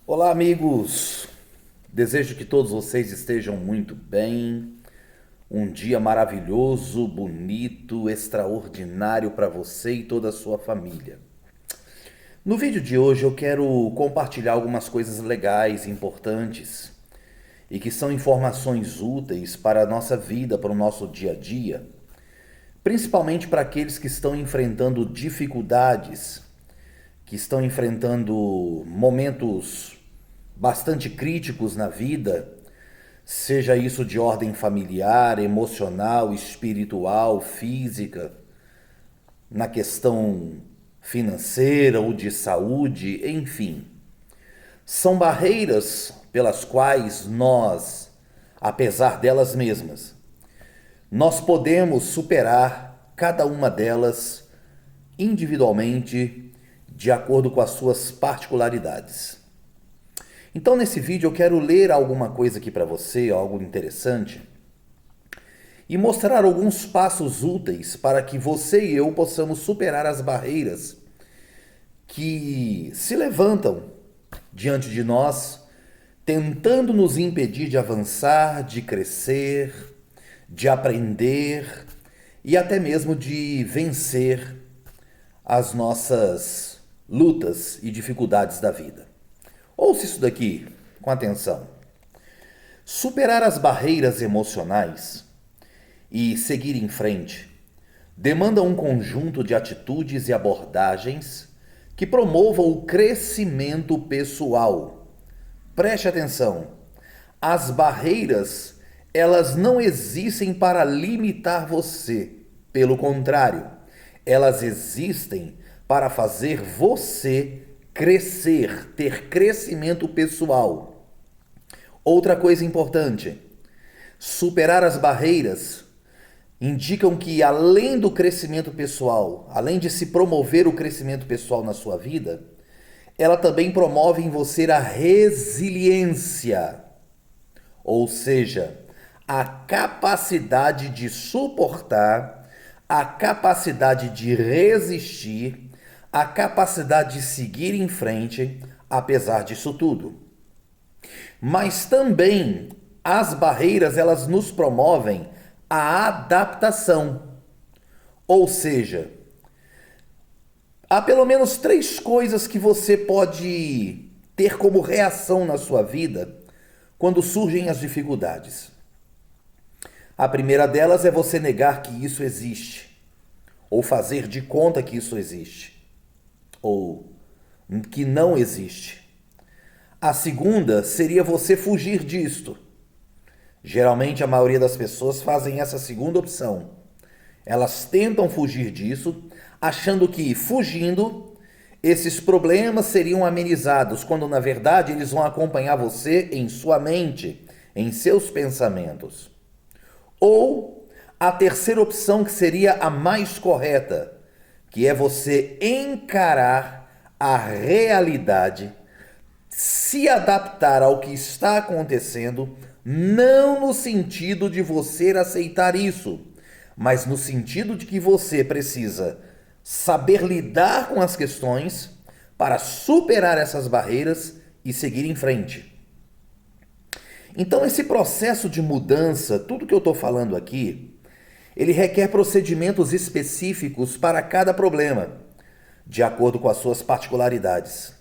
Olá, amigos! Desejo que todos vocês estejam muito bem. Um dia maravilhoso, bonito, extraordinário para você e toda a sua família. No vídeo de hoje eu quero compartilhar algumas coisas legais, importantes e que são informações úteis para a nossa vida, para o nosso dia a dia, principalmente para aqueles que estão enfrentando dificuldades, que estão enfrentando momentos bastante críticos na vida, seja isso de ordem familiar, emocional, espiritual, física, na questão financeira ou de saúde, enfim. São barreiras pelas quais nós, apesar delas mesmas, nós podemos superar cada uma delas individualmente, de acordo com as suas particularidades. Então, nesse vídeo eu quero ler alguma coisa aqui para você, algo interessante, e mostrar alguns passos úteis para que você e eu possamos superar as barreiras que se levantam diante de nós, tentando nos impedir de avançar, de crescer, de aprender e até mesmo de vencer as nossas lutas e dificuldades da vida. Ouça isso daqui com atenção. Superar as barreiras emocionais e seguir em frente demanda um conjunto de atitudes e abordagens que promovam o crescimento pessoal. Preste atenção. As barreiras, elas não existem para limitar você. Pelo contrário, elas existem para fazer você crescer, ter crescimento pessoal. Outra coisa importante, superar as barreiras indicam que além do crescimento pessoal, além de se promover o crescimento pessoal na sua vida, ela também promove em você a resiliência, ou seja, a capacidade de suportar, a capacidade de resistir, a capacidade de seguir em frente, apesar disso tudo. Mas também as barreiras, elas nos promovem a adaptação. Ou seja, há pelo menos 3 coisas que você pode ter como reação na sua vida quando surgem as dificuldades. A primeira delas é você negar que isso existe, ou fazer de conta que isso existe, ou que não existe. A segunda seria você fugir disto. Geralmente a maioria das pessoas fazem essa segunda opção. Elas tentam fugir disso, achando que fugindo, esses problemas seriam amenizados, quando na verdade eles vão acompanhar você em sua mente, em seus pensamentos. Ou a terceira opção, que seria a mais correta, que é você encarar a realidade, se adaptar ao que está acontecendo, não no sentido de você aceitar isso, mas no sentido de que você precisa saber lidar com as questões para superar essas barreiras e seguir em frente. Então, esse processo de mudança, tudo que eu estou falando aqui, ele requer procedimentos específicos para cada problema, de acordo com as suas particularidades.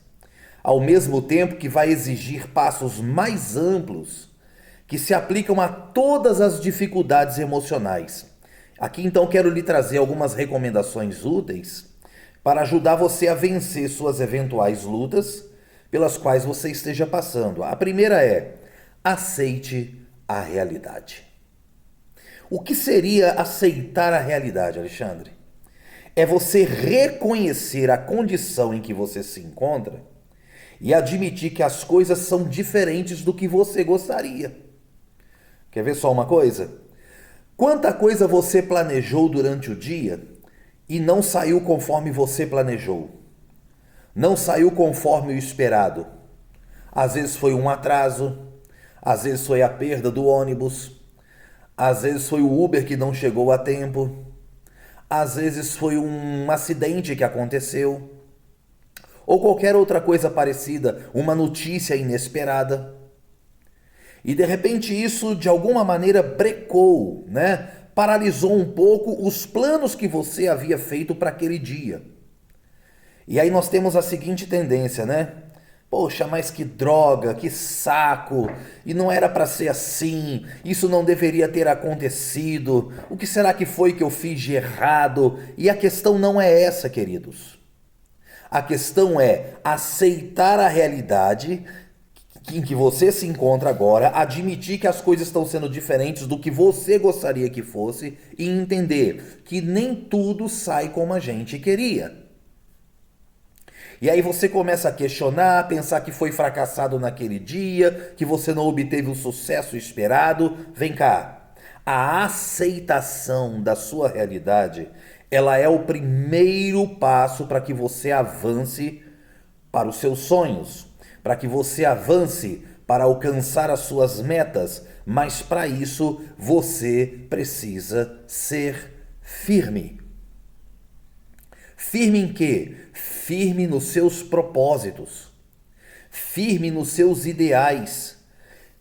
Ao mesmo tempo que vai exigir passos mais amplos que se aplicam a todas as dificuldades emocionais. Aqui então quero lhe trazer algumas recomendações úteis para ajudar você a vencer suas eventuais lutas pelas quais você esteja passando. A primeira é: aceite a realidade. O que seria aceitar a realidade, Alexandre? É você reconhecer a condição em que você se encontra e admitir que as coisas são diferentes do que você gostaria. Quer ver só uma coisa? Quanta coisa você planejou durante o dia e não saiu conforme você planejou? Não saiu conforme o esperado. Às vezes foi um atraso, às vezes foi a perda do ônibus, às vezes foi o Uber que não chegou a tempo, às vezes foi um acidente que aconteceu, ou qualquer outra coisa parecida, uma notícia inesperada. E de repente isso de alguma maneira brecou, né? Paralisou um pouco os planos que você havia feito para aquele dia. E aí nós temos a seguinte tendência, né? Poxa, mas que droga, que saco, e não era para ser assim, isso não deveria ter acontecido, o que será que foi que eu fiz de errado? E a questão não é essa, queridos. A questão é aceitar a realidade em que você se encontra agora, admitir que as coisas estão sendo diferentes do que você gostaria que fosse e entender que nem tudo sai como a gente queria. E aí você começa a questionar, pensar que foi fracassado naquele dia, que você não obteve o sucesso esperado. Vem cá, a aceitação da sua realidade, ela é o primeiro passo para que você avance para os seus sonhos, para que você avance para alcançar as suas metas, mas para isso você precisa ser firme. Firme em quê? Firme nos seus propósitos, firme nos seus ideais,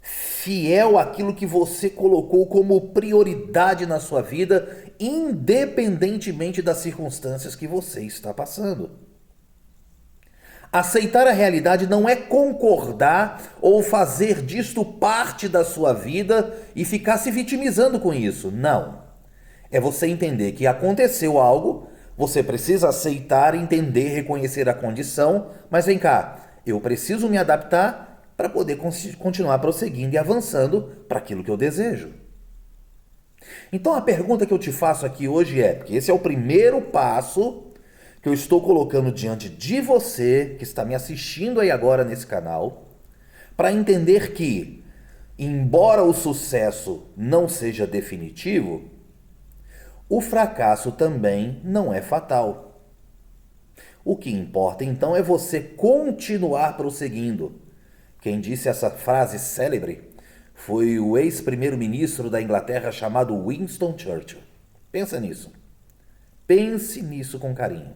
fiel àquilo que você colocou como prioridade na sua vida, independentemente das circunstâncias que você está passando. Aceitar a realidade não é concordar ou fazer disto parte da sua vida e ficar se vitimizando com isso. Não. É você entender que aconteceu algo. Você precisa aceitar, entender, reconhecer a condição, mas vem cá, eu preciso me adaptar para poder continuar prosseguindo e avançando para aquilo que eu desejo. Então a pergunta que eu te faço aqui hoje é, porque esse é o primeiro passo que eu estou colocando diante de você, que está me assistindo aí agora nesse canal, para entender que, embora o sucesso não seja definitivo, o fracasso também não é fatal. O que importa então é você continuar prosseguindo. Quem disse essa frase célebre foi o ex-primeiro-ministro da Inglaterra chamado Winston Churchill. Pensa nisso. Pense nisso com carinho.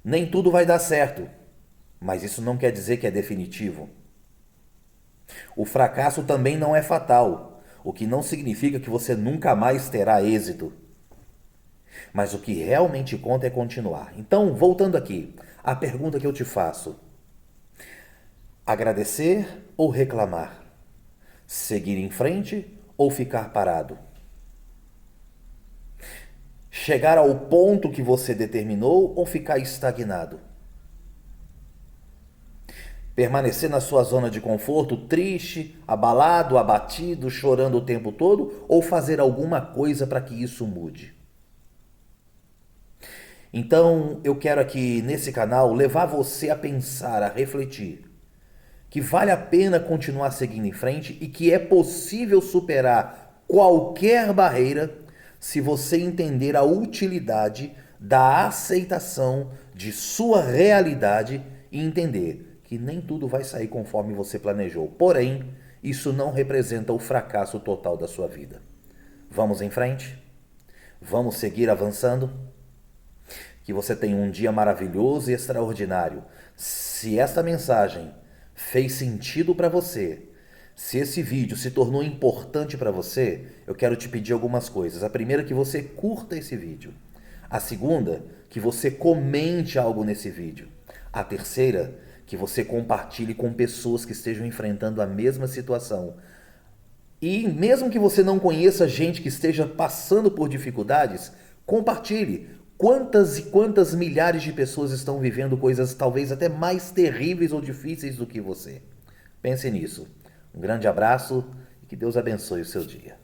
Nem tudo vai dar certo, mas isso não quer dizer que é definitivo. O fracasso também não é fatal, o que não significa que você nunca mais terá êxito. Mas o que realmente conta é continuar. Então, voltando aqui, a pergunta que eu te faço: agradecer ou reclamar? Seguir em frente ou ficar parado? Chegar ao ponto que você determinou ou ficar estagnado? Permanecer na sua zona de conforto, triste, abalado, abatido, chorando o tempo todo, ou fazer alguma coisa para que isso mude? Então, eu quero aqui nesse canal levar você a pensar, a refletir, que vale a pena continuar seguindo em frente e que é possível superar qualquer barreira se você entender a utilidade da aceitação de sua realidade e entender que nem tudo vai sair conforme você planejou. Porém, isso não representa o fracasso total da sua vida. Vamos em frente? Vamos seguir avançando? Que você tenha um dia maravilhoso e extraordinário. Se esta mensagem fez sentido para você, se esse vídeo se tornou importante para você, eu quero te pedir algumas coisas. A primeira, que você curta esse vídeo. A segunda, que você comente algo nesse vídeo. A terceira, que você compartilhe com pessoas que estejam enfrentando a mesma situação. E mesmo que você não conheça gente que esteja passando por dificuldades, compartilhe. Quantas e quantas milhares de pessoas estão vivendo coisas talvez até mais terríveis ou difíceis do que você? Pense nisso. Um grande abraço e que Deus abençoe o seu dia.